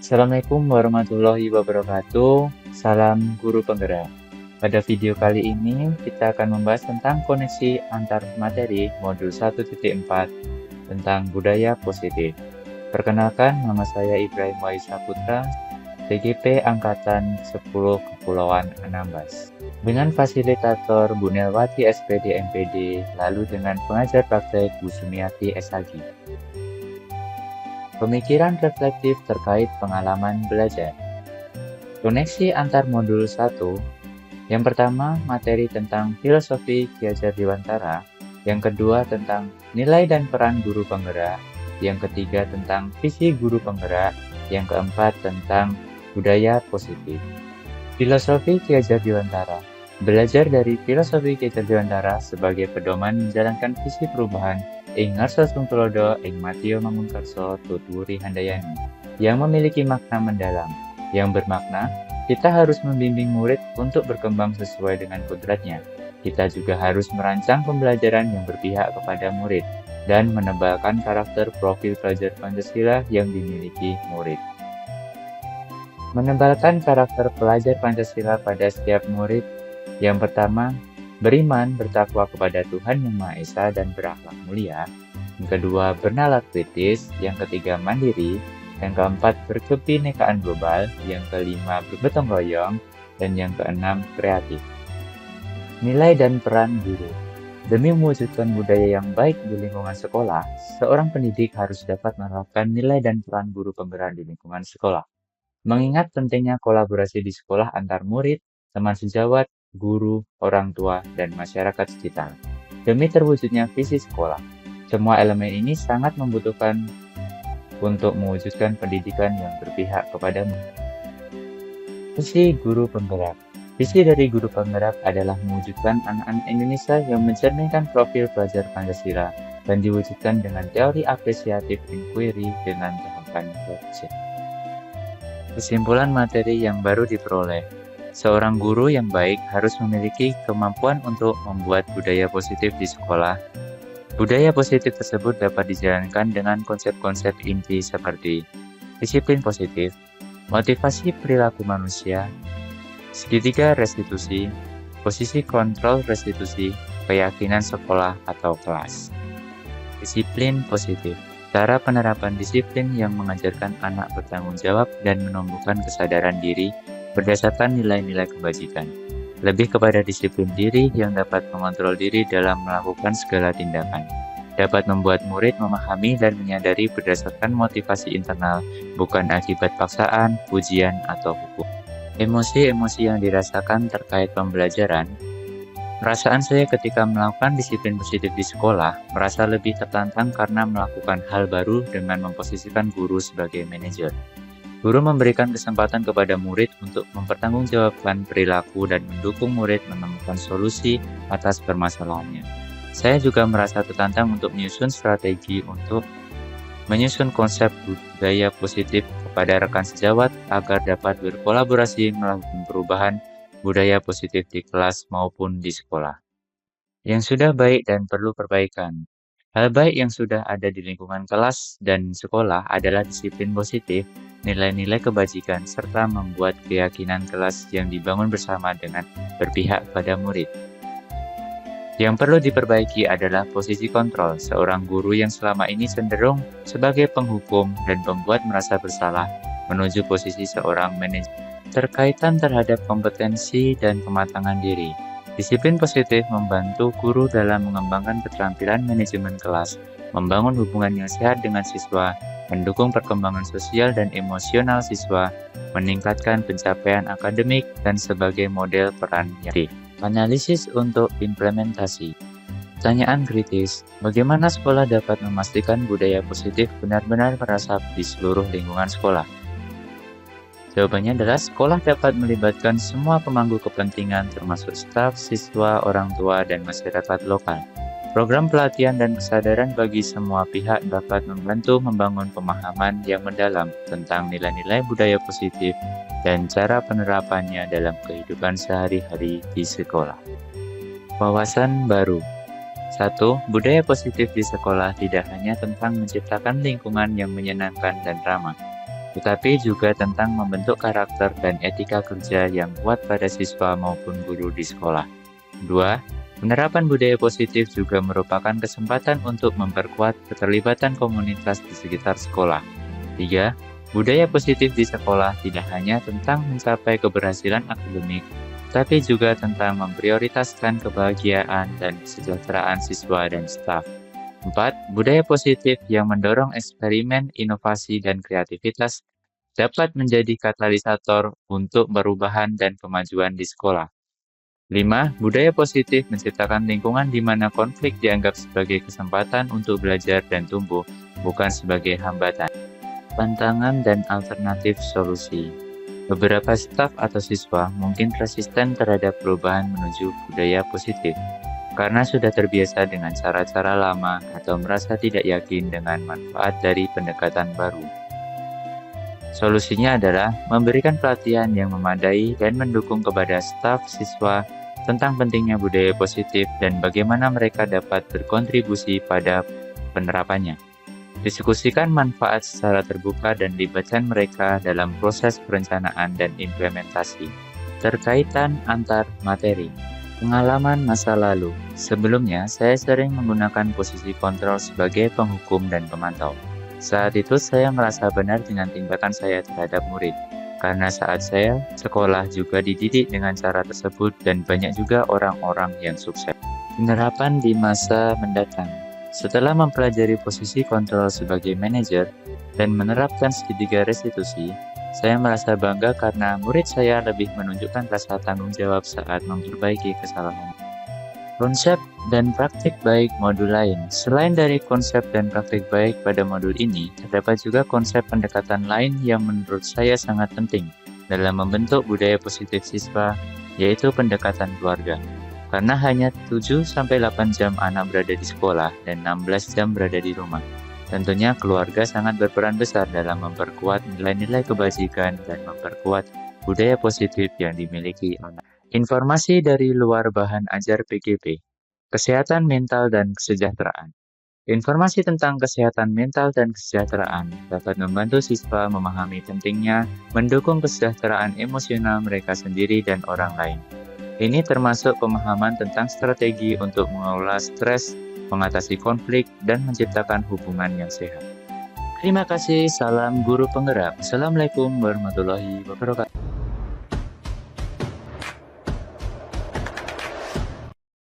Assalamualaikum warahmatullahi wabarakatuh. Salam guru penggerak. Pada video kali ini kita akan membahas tentang koneksi antar materi modul 1.4 tentang budaya positif. Perkenalkan, nama saya Ibrahim Wahid Saputra, PGP Angkatan 10 Kepulauan Anambas. Dengan fasilitator Bu Nelwati SPD MPD, lalu dengan pengajar praktek Bu Sumiati SHG. Pemikiran reflektif terkait pengalaman belajar. Koneksi antar modul 1. Yang pertama, materi tentang filosofi Ki Hajar Dewantara. Yang kedua, tentang nilai dan peran guru penggerak. Yang ketiga, tentang visi guru penggerak. Yang keempat, tentang budaya positif. Filosofi Ki Hajar Dewantara. Belajar dari filosofi Ki Hajar Dewantara sebagai pedoman menjalankan visi perubahan ing ngarsa sungtulodo ing Matio Mangunkarso Tuturi Handayani yang memiliki makna mendalam, yang bermakna kita harus membimbing murid untuk berkembang sesuai dengan kodratnya. Kita juga harus merancang pembelajaran yang berpihak kepada murid dan menebalkan karakter profil pelajar Pancasila yang dimiliki murid. Menebalkan karakter pelajar Pancasila pada setiap murid. Yang pertama, beriman, bertakwa kepada Tuhan Yang Maha Esa dan berakhlak mulia. Yang kedua, bernalar kritis. Yang ketiga, mandiri. Yang keempat, berkebinekaan global. Yang kelima, bergotong royong. Dan yang keenam, kreatif. Nilai dan peran guru. Demi mewujudkan budaya yang baik di lingkungan sekolah, seorang pendidik harus dapat menerapkan nilai dan peran guru penggerak di lingkungan sekolah. Mengingat pentingnya kolaborasi di sekolah antar murid, teman sejawat, guru, orang tua, dan masyarakat sekitar. Demi terwujudnya visi sekolah, semua elemen ini sangat membutuhkan untuk mewujudkan pendidikan yang berpihak kepadamu. Visi guru penggerak. Visi dari guru penggerak adalah mewujudkan anak-anak Indonesia yang mencerminkan profil pelajar Pancasila dan diwujudkan dengan teori apresiatif inquiry dengan tahapan objek. Kesimpulan materi yang baru diperoleh. Seorang guru yang baik harus memiliki kemampuan untuk membuat budaya positif di sekolah. Budaya positif tersebut dapat dijalankan dengan konsep-konsep inti seperti disiplin positif, motivasi perilaku manusia, segitiga restitusi, posisi kontrol restitusi, keyakinan sekolah atau kelas. Disiplin positif. Cara penerapan disiplin yang mengajarkan anak bertanggung jawab dan menumbuhkan kesadaran diri berdasarkan nilai-nilai kebajikan, lebih kepada disiplin diri yang dapat mengontrol diri dalam melakukan segala tindakan, dapat membuat murid memahami dan menyadari berdasarkan motivasi internal, bukan akibat paksaan, pujian, atau hukum. Emosi-emosi yang dirasakan terkait pembelajaran. Perasaan saya ketika melakukan disiplin positif di sekolah, merasa lebih tertantang karena melakukan hal baru dengan memposisikan guru sebagai manajer. Guru memberikan kesempatan kepada murid untuk mempertanggungjawabkan perilaku dan mendukung murid menemukan solusi atas permasalahannya. Saya juga merasa tertantang untuk menyusun strategi untuk menyusun konsep budaya positif kepada rekan sejawat agar dapat berkolaborasi melakukan perubahan budaya positif di kelas maupun di sekolah. Yang sudah baik dan perlu perbaikan. Hal baik yang sudah ada di lingkungan kelas dan sekolah adalah disiplin positif, nilai-nilai kebajikan, serta membuat keyakinan kelas yang dibangun bersama dengan berpihak pada murid. Yang perlu diperbaiki adalah posisi kontrol seorang guru yang selama ini cenderung sebagai penghukum dan pembuat merasa bersalah menuju posisi seorang manajer. Terkaitan terhadap kompetensi dan kematangan diri. Disiplin positif membantu guru dalam mengembangkan keterampilan manajemen kelas, membangun hubungan yang sehat dengan siswa, mendukung perkembangan sosial dan emosional siswa, meningkatkan pencapaian akademik, dan sebagai model peran yang aktif. Analisis untuk implementasi. Pertanyaan kritis, bagaimana sekolah dapat memastikan budaya positif benar-benar merasap di seluruh lingkungan sekolah? Jawabannya adalah sekolah dapat melibatkan semua pemangku kepentingan termasuk staf, siswa, orang tua, dan masyarakat lokal. Program pelatihan dan kesadaran bagi semua pihak dapat membantu membangun pemahaman yang mendalam tentang nilai-nilai budaya positif dan cara penerapannya dalam kehidupan sehari-hari di sekolah. Wawasan baru. 1. Budaya positif di sekolah tidak hanya tentang menciptakan lingkungan yang menyenangkan dan ramah, tetapi juga tentang membentuk karakter dan etika kerja yang kuat pada siswa maupun guru di sekolah. 2. Penerapan budaya positif juga merupakan kesempatan untuk memperkuat keterlibatan komunitas di sekitar sekolah. 3. Budaya positif di sekolah tidak hanya tentang mencapai keberhasilan akademik, tapi juga tentang memprioritaskan kebahagiaan dan kesejahteraan siswa dan staf. 4. Budaya positif yang mendorong eksperimen, inovasi, dan kreativitas dapat menjadi katalisator untuk perubahan dan kemajuan di sekolah. 5. Budaya positif menciptakan lingkungan di mana konflik dianggap sebagai kesempatan untuk belajar dan tumbuh, bukan sebagai hambatan. Tantangan dan alternatif solusi. Beberapa staf atau siswa mungkin resisten terhadap perubahan menuju budaya positif karena sudah terbiasa dengan cara-cara lama atau merasa tidak yakin dengan manfaat dari pendekatan baru. Solusinya adalah memberikan pelatihan yang memadai dan mendukung kepada staf siswa tentang pentingnya budaya positif dan bagaimana mereka dapat berkontribusi pada penerapannya. Diskusikan manfaat secara terbuka dan libatkan mereka dalam proses perencanaan dan implementasi. Terkaitan antar materi. Pengalaman masa lalu. Sebelumnya, saya sering menggunakan posisi kontrol sebagai penghukum dan pemantau. Saat itu saya merasa benar dengan tindakan saya terhadap murid. Karena saat saya sekolah juga dididik dengan cara tersebut dan banyak juga orang-orang yang sukses. Penerapan di masa mendatang. Setelah mempelajari posisi kontrol sebagai manajer dan menerapkan segitiga restitusi, saya merasa bangga karena murid saya lebih menunjukkan rasa tanggung jawab saat memperbaiki kesalahan. Konsep dan praktik baik modul lain. Selain dari konsep dan praktik baik pada modul ini, terdapat juga konsep pendekatan lain yang menurut saya sangat penting dalam membentuk budaya positif siswa, yaitu pendekatan keluarga. Karena hanya 7-8 jam anak berada di sekolah dan 16 jam berada di rumah. Tentunya keluarga sangat berperan besar dalam memperkuat nilai-nilai kebajikan dan memperkuat budaya positif yang dimiliki anak. Informasi dari luar bahan ajar PGP. Kesehatan mental dan kesejahteraan. Informasi tentang kesehatan mental dan kesejahteraan dapat membantu siswa memahami pentingnya mendukung kesejahteraan emosional mereka sendiri dan orang lain. Ini termasuk pemahaman tentang strategi untuk mengelola stres, mengatasi konflik, dan menciptakan hubungan yang sehat. Terima kasih, salam guru penggerak. Assalamualaikum warahmatullahi wabarakatuh.